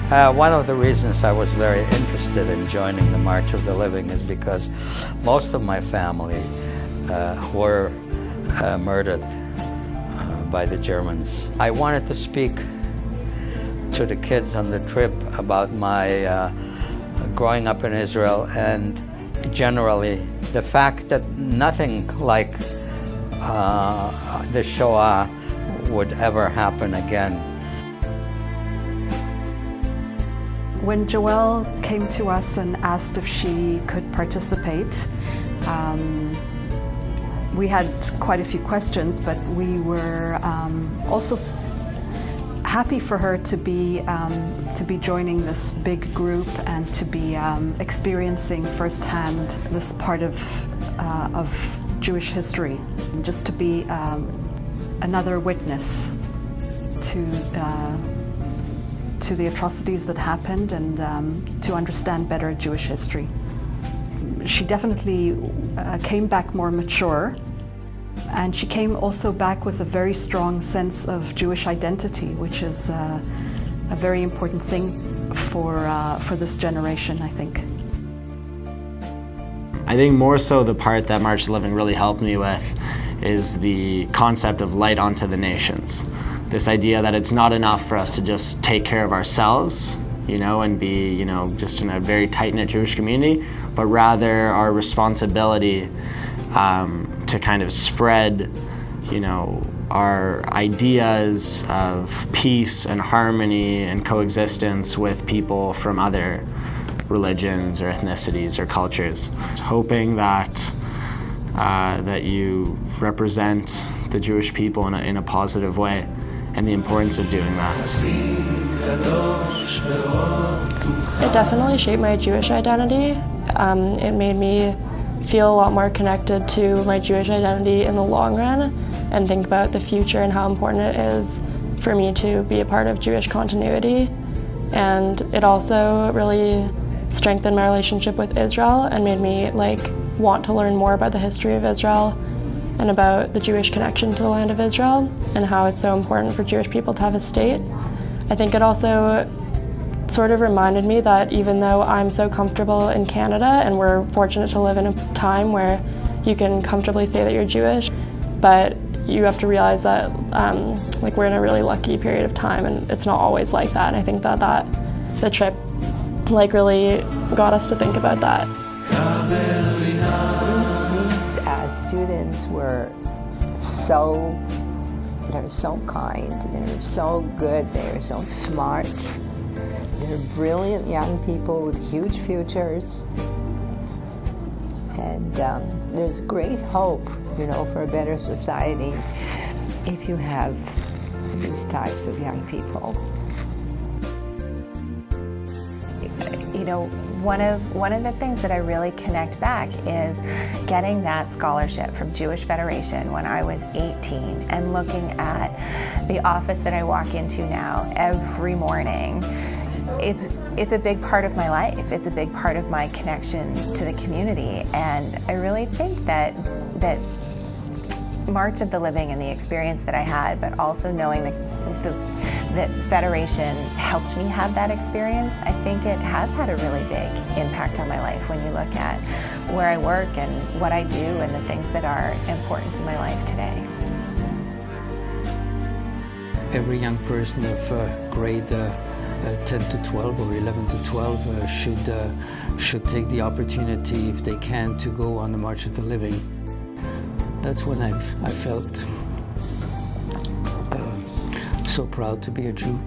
One of the reasons I was very interested in joining the March of the Living is because most of my family were murdered by the Germans. I wanted to speak to the kids on the trip about my growing up in Israel and generally the fact that nothing like the Shoah would ever happen again. When Joelle came to us and asked if she could participate, we had quite a few questions, but we were also happy for her to be joining this big group and to be experiencing firsthand this part of Jewish history, just to be another witness to the atrocities that happened and to understand better Jewish history. She definitely came back more mature, and she came also back with a very strong sense of Jewish identity, which is a very important thing for this generation, I think. I think more so the part that March of the Living really helped me with is the concept of light onto the nations. This idea that it's not enough for us to just take care of ourselves, and be, just in a very tight-knit Jewish community, but rather our responsibility to kind of spread, our ideas of peace and harmony and coexistence with people from other religions or ethnicities or cultures. Hoping that that you represent the Jewish people in a positive way, and the importance of doing that. It definitely shaped my Jewish identity. It made me feel a lot more connected to my Jewish identity in the long run and think about the future and how important it is for me to be a part of Jewish continuity. And it also really strengthened my relationship with Israel and made me want to learn more about the history of Israel and about the Jewish connection to the land of Israel and how it's so important for Jewish people to have a state. I think it also sort of reminded me that even though I'm so comfortable in Canada and we're fortunate to live in a time where you can comfortably say that you're Jewish, but you have to realize that we're in a really lucky period of time and it's not always like that. And I think that the trip really got us to think about that. These students were they're so kind, they're so good, they're so smart. They're brilliant young people with huge futures. And there's great hope, for a better society if you have these types of young people. One of the things that I really connect back is getting that scholarship from Jewish Federation when I was 18 and looking at the office that I walk into now every morning. It's a big part of my life. It's a big part of my connection to the community, and I really think that March of the Living and the experience that I had, but also knowing that Federation helped me have that experience, I think it has had a really big impact on my life when you look at where I work and what I do and the things that are important to my life today. Every young person of grade 10 to 12 or 11 to 12 should take the opportunity, if they can, to go on the March of the Living. That's when I felt so proud to be a Jew.